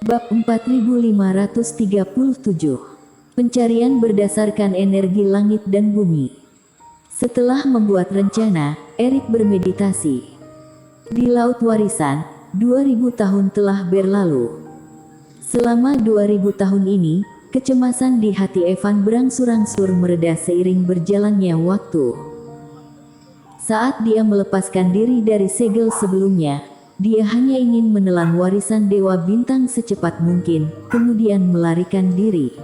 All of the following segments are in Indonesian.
Bab 4537. Pencarian berdasarkan energi langit dan bumi. Setelah membuat rencana, Erik bermeditasi. Di Laut Warisan, 2000 tahun telah berlalu. Selama 2000 tahun ini, kecemasan di hati Evan berangsur-angsur mereda seiring berjalannya waktu. Saat dia melepaskan diri dari segel sebelumnya, dia hanya ingin menelan warisan Dewa Bintang secepat mungkin, kemudian melarikan diri.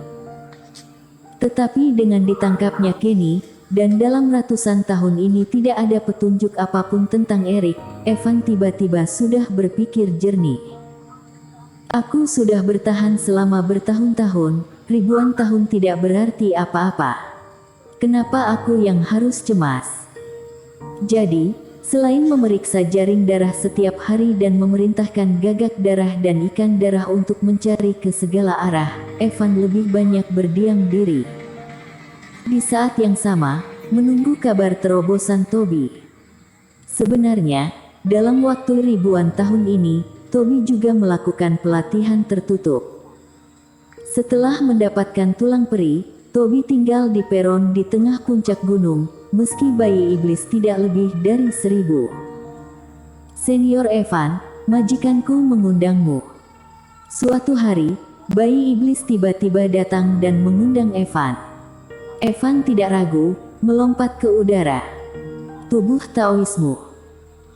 Tetapi dengan ditangkapnya Kenny, dan dalam ratusan tahun ini tidak ada petunjuk apapun tentang Erik, Evan tiba-tiba sudah berpikir jernih. Aku sudah bertahan selama bertahun-tahun, ribuan tahun tidak berarti apa-apa. Kenapa aku yang harus cemas? Jadi, selain memeriksa jaring darah setiap hari dan memerintahkan gagak darah dan ikan darah untuk mencari ke segala arah, Evan lebih banyak berdiam diri. Di saat yang sama, menunggu kabar terobosan Toby. Sebenarnya, dalam waktu ribuan tahun ini, Toby juga melakukan pelatihan tertutup. Setelah mendapatkan tulang peri, Toby tinggal di peron di tengah puncak gunung, meski bayi iblis tidak lebih dari 1000. Senior Evan, majikanku mengundangmu. Suatu hari, bayi iblis tiba-tiba datang dan mengundang Evan. Evan tidak ragu, melompat ke udara. Tubuh Taoismu.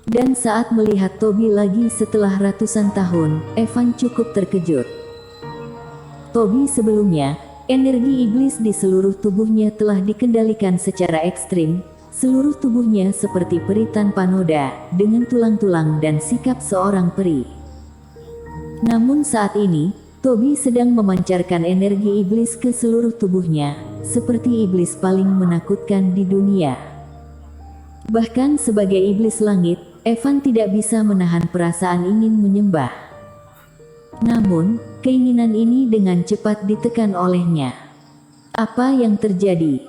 Dan saat melihat Toby lagi setelah ratusan tahun, Evan cukup terkejut. Toby sebelumnya, energi iblis di seluruh tubuhnya telah dikendalikan secara ekstrim, seluruh tubuhnya seperti peri tanpa noda, dengan tulang-tulang dan sikap seorang peri. Namun saat ini, Toby sedang memancarkan energi iblis ke seluruh tubuhnya, seperti iblis paling menakutkan di dunia. Bahkan sebagai iblis langit, Evan tidak bisa menahan perasaan ingin menyembah. Namun, keinginan ini dengan cepat ditekan olehnya. Apa yang terjadi?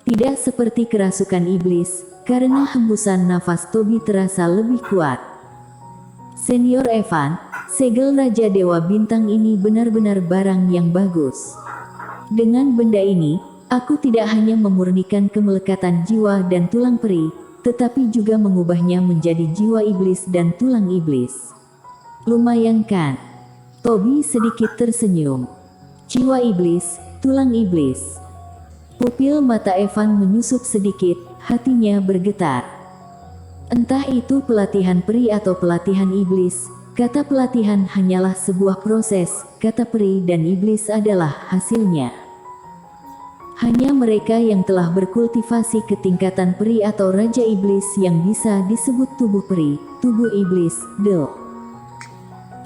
Tidak seperti kerasukan iblis, karena hembusan nafas Toby terasa lebih kuat. Senior Evan, segel Raja Dewa Bintang ini benar-benar barang yang bagus. Dengan benda ini, aku tidak hanya memurnikan kemelekatan jiwa dan tulang peri, tetapi juga mengubahnya menjadi jiwa iblis dan tulang iblis. Lumayan kan? Toby sedikit tersenyum. Jiwa iblis, tulang iblis. Pupil mata Evan menyusut sedikit, hatinya bergetar. Entah itu pelatihan peri atau pelatihan iblis, kata pelatihan hanyalah sebuah proses, kata peri dan iblis adalah hasilnya. Hanya mereka yang telah berkultivasi ke tingkatan peri atau raja iblis yang bisa disebut tubuh peri, tubuh iblis,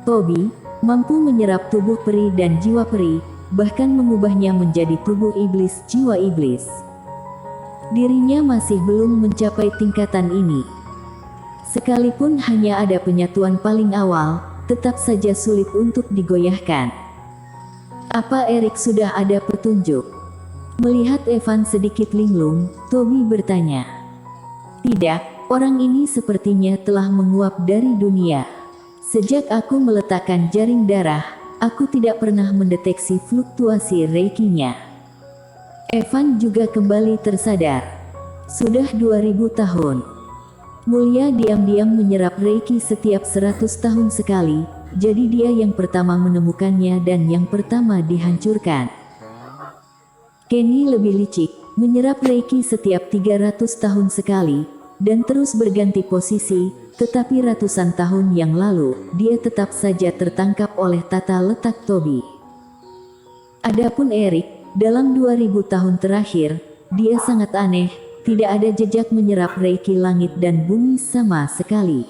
Toby mampu menyerap tubuh peri dan jiwa peri, bahkan mengubahnya menjadi tubuh iblis, jiwa iblis. Dirinya masih belum mencapai tingkatan ini. Sekalipun hanya ada penyatuan paling awal, tetap saja sulit untuk digoyahkan. Apa Erik sudah ada petunjuk? Melihat Evan sedikit linglung, Toby bertanya. Tidak, orang ini sepertinya telah menguap dari dunia. Sejak aku meletakkan jaring darah, aku tidak pernah mendeteksi fluktuasi reikinya. Evan juga kembali tersadar. Sudah 2000 tahun. Mulia diam-diam menyerap reiki setiap 100 tahun sekali, jadi dia yang pertama menemukannya dan yang pertama dihancurkan. Kenny lebih licik, menyerap reiki setiap 300 tahun sekali, dan terus berganti posisi, tetapi ratusan tahun yang lalu, dia tetap saja tertangkap oleh tata letak Toby. Adapun Erik, dalam 2000 tahun terakhir, dia sangat aneh, tidak ada jejak menyerap reiki langit dan bumi sama sekali.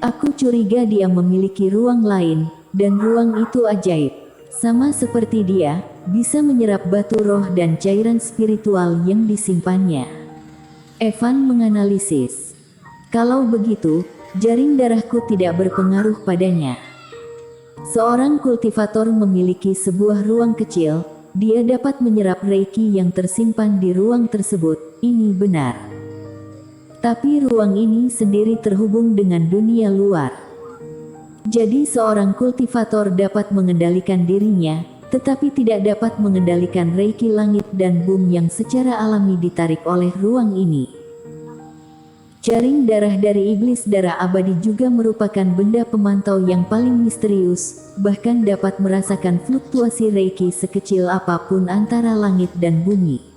Aku curiga dia memiliki ruang lain, dan ruang itu ajaib. Sama seperti dia, bisa menyerap batu roh dan cairan spiritual yang disimpannya. Evan menganalisis. Kalau begitu, jaring darahku tidak berpengaruh padanya. Seorang kultivator memiliki sebuah ruang kecil, dia dapat menyerap reiki yang tersimpan di ruang tersebut, ini benar. Tapi ruang ini sendiri terhubung dengan dunia luar. Jadi seorang kultivator dapat mengendalikan dirinya, tetapi tidak dapat mengendalikan reiki langit dan bumi yang secara alami ditarik oleh ruang ini. Jaring darah dari iblis darah abadi juga merupakan benda pemantau yang paling misterius, bahkan dapat merasakan fluktuasi reiki sekecil apapun antara langit dan bumi.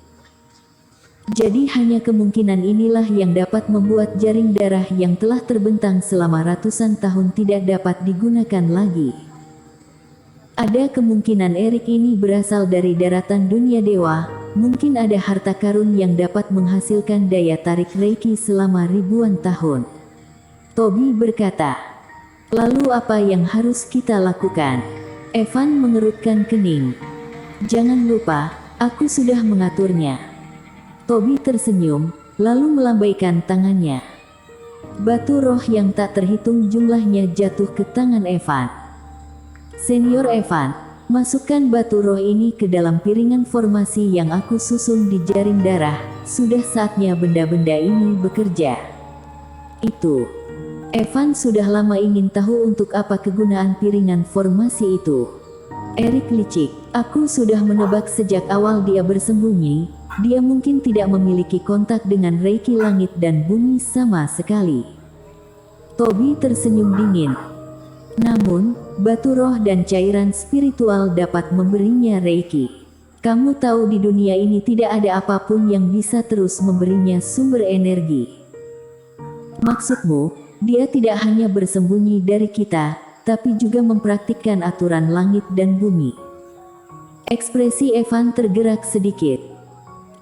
Jadi hanya kemungkinan inilah yang dapat membuat jaring darah yang telah terbentang selama ratusan tahun tidak dapat digunakan lagi. Ada kemungkinan Erik ini berasal dari daratan dunia dewa, mungkin ada harta karun yang dapat menghasilkan daya tarik reiki selama ribuan tahun. Toby berkata, lalu apa yang harus kita lakukan? Evan mengerutkan kening. Jangan lupa, aku sudah mengaturnya. Toby tersenyum, lalu melambaikan tangannya. Batu roh yang tak terhitung jumlahnya jatuh ke tangan Evan. Senior Evan, masukkan batu roh ini ke dalam piringan formasi yang aku susun di jaring darah. Sudah saatnya benda-benda ini bekerja. Itu. Evan sudah lama ingin tahu untuk apa kegunaan piringan formasi itu. Erik licik. Aku sudah menebak sejak awal dia bersembunyi. Dia mungkin tidak memiliki kontak dengan reiki langit dan bumi sama sekali. Toby tersenyum dingin. Namun, batu roh dan cairan spiritual dapat memberinya reiki. Kamu tahu di dunia ini tidak ada apapun yang bisa terus memberinya sumber energi. Maksudmu, dia tidak hanya bersembunyi dari kita, tapi juga mempraktikkan aturan langit dan bumi. Ekspresi Evan tergerak sedikit.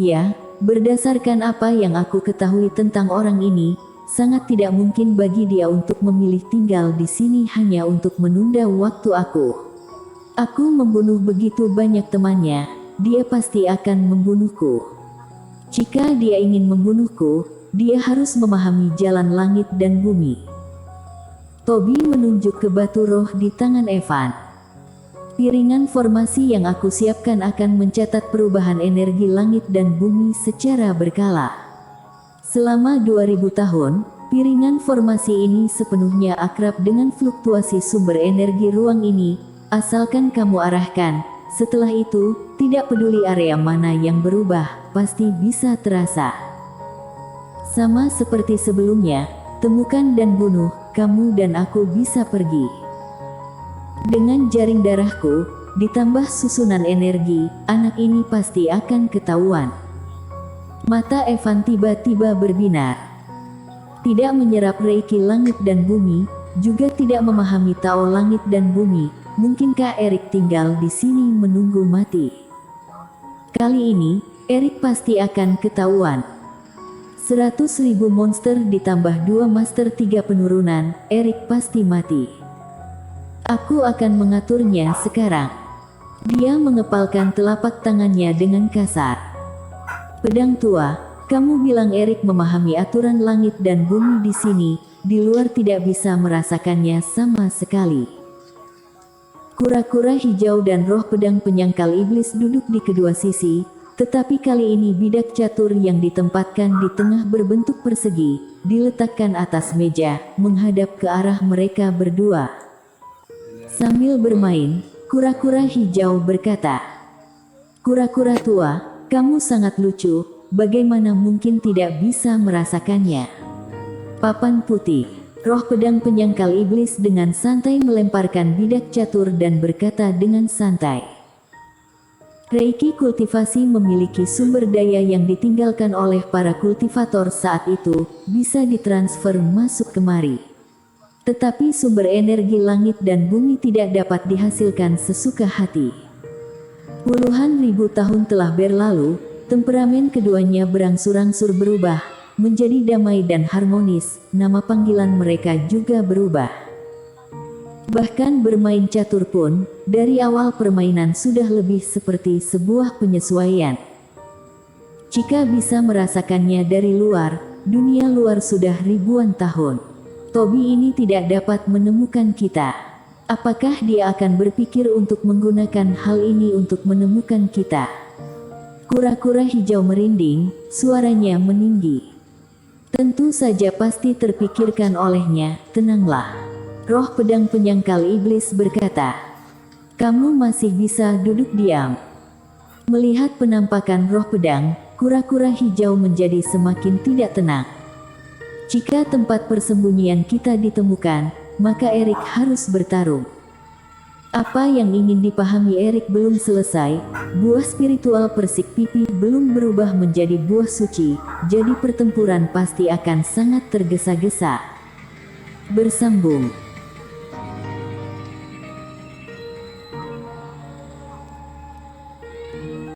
Ya, berdasarkan apa yang aku ketahui tentang orang ini, sangat tidak mungkin bagi dia untuk memilih tinggal di sini hanya untuk menunda waktu aku. Aku membunuh begitu banyak temannya, dia pasti akan membunuhku. Jika dia ingin membunuhku, dia harus memahami jalan langit dan bumi. Toby menunjuk ke batu roh di tangan Evan. Piringan formasi yang aku siapkan akan mencatat perubahan energi langit dan bumi secara berkala. Selama 2000 tahun, piringan formasi ini sepenuhnya akrab dengan fluktuasi sumber energi ruang ini, asalkan kamu arahkan. Setelah itu, tidak peduli area mana yang berubah, pasti bisa terasa. Sama seperti sebelumnya, temukan dan bunuh, kamu dan aku bisa pergi. Dengan jaring darahku, ditambah susunan energi, anak ini pasti akan ketahuan. Mata Evan tiba-tiba berbinar. Tidak menyerap reiki langit dan bumi, juga tidak memahami Tao langit dan bumi. Mungkinkah Erik tinggal di sini menunggu mati? Kali ini, Erik pasti akan ketahuan. 100.000 monster ditambah 2 master 3 penurunan, Erik pasti mati. Aku akan mengaturnya sekarang. Dia mengepalkan telapak tangannya dengan kasar. Pedang tua, kamu bilang Erik memahami aturan langit dan bumi di sini, di luar tidak bisa merasakannya sama sekali. Kura-kura hijau dan roh pedang penyangkal iblis duduk di kedua sisi, tetapi kali ini bidak catur yang ditempatkan di tengah berbentuk persegi, diletakkan atas meja, menghadap ke arah mereka berdua. Sambil bermain, kura-kura hijau berkata, "Kura-kura tua, kamu sangat lucu, bagaimana mungkin tidak bisa merasakannya?" Papan putih, roh pedang penyangkal iblis dengan santai melemparkan bidak catur dan berkata dengan santai, "Reiki kultivasi memiliki sumber daya yang ditinggalkan oleh para kultivator saat itu, bisa ditransfer masuk kemari. Tetapi sumber energi langit dan bumi tidak dapat dihasilkan sesuka hati. Puluhan ribu tahun telah berlalu, temperamen keduanya berangsur-angsur berubah, menjadi damai dan harmonis, nama panggilan mereka juga berubah. Bahkan bermain catur pun, dari awal permainan sudah lebih seperti sebuah penyesuaian. Jika bisa merasakannya dari luar, dunia luar sudah ribuan tahun. Toby ini tidak dapat menemukan kita. Apakah dia akan berpikir untuk menggunakan hal ini untuk menemukan kita?" Kura-kura hijau merinding, suaranya meninggi. "Tentu saja pasti terpikirkan olehnya, tenanglah. Roh pedang penyangkal iblis berkata, "Kamu masih bisa duduk diam." Melihat penampakan roh pedang, kura-kura hijau menjadi semakin tidak tenang. Jika tempat persembunyian kita ditemukan, maka Erik harus bertarung. Apa yang ingin dipahami Erik belum selesai. Buah spiritual persik pipi belum berubah menjadi buah suci, jadi pertempuran pasti akan sangat tergesa-gesa. Bersambung.